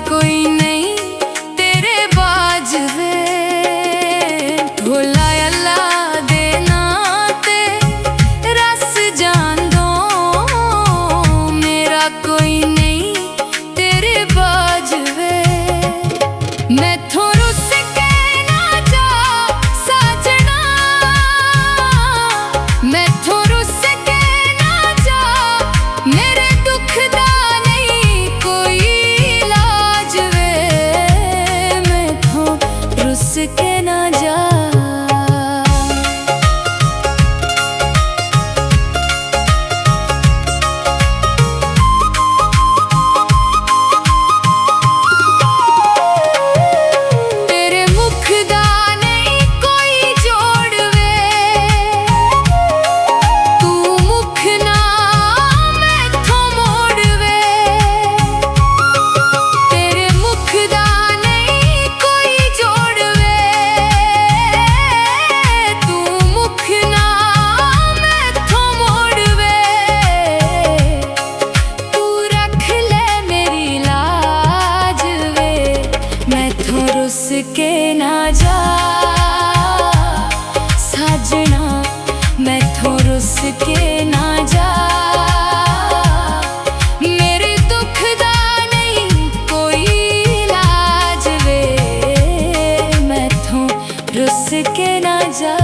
कोई नहीं तेरे बाज वे, भोला अल्लाह दे नाते रस जान दो। मेरा कोई नहीं तेरे बाज वे, मैथों रुस के ना जा साजना, मैथों रुस के ना जा, मेरे दुख दा के ना जा। तेरे मुख दा नहीं कोई जोड़वे, तू मुख ना मैथों मोड़वे। तेरे मुख दा नहीं कोई जोड़वे, रुस के ना जा साजना, मैथों रुस के ना जा। मेरे दुख दा नहीं कोई इलाज वे, मैथों रुस के ना जा।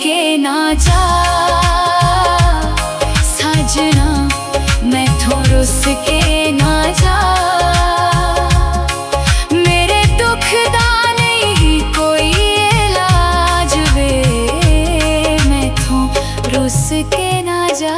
के ना जा साजना, मैथों रुस के ना जा। मेरे दुख दा नहीं कोई इलाज वे, मैथों रुस के ना जा।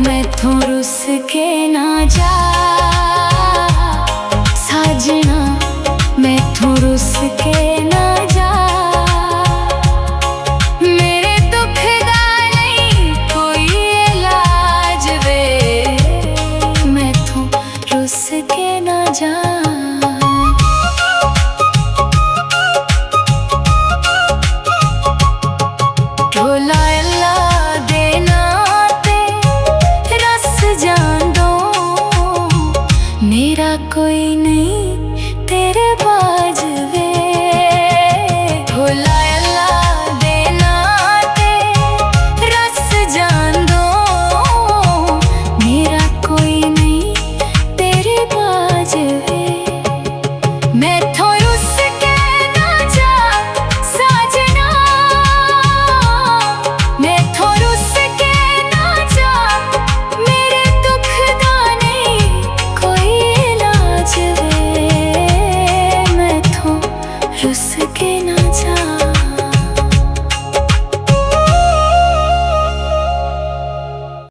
मैथों रुस के ना जा साजना, मैथों रुस के ना जा। मेरे दुख दा नहीं कोई इलाज वे, मैथों रुस के ना जा। भोला अल्लाह दे नाते रस जान दो, मेरा कोई नहीं तेरे बाज वे। भोला अल्लाह दे नाते रस जान दो, मेरा कोई नहीं तेरे बाज वे। के ना जा।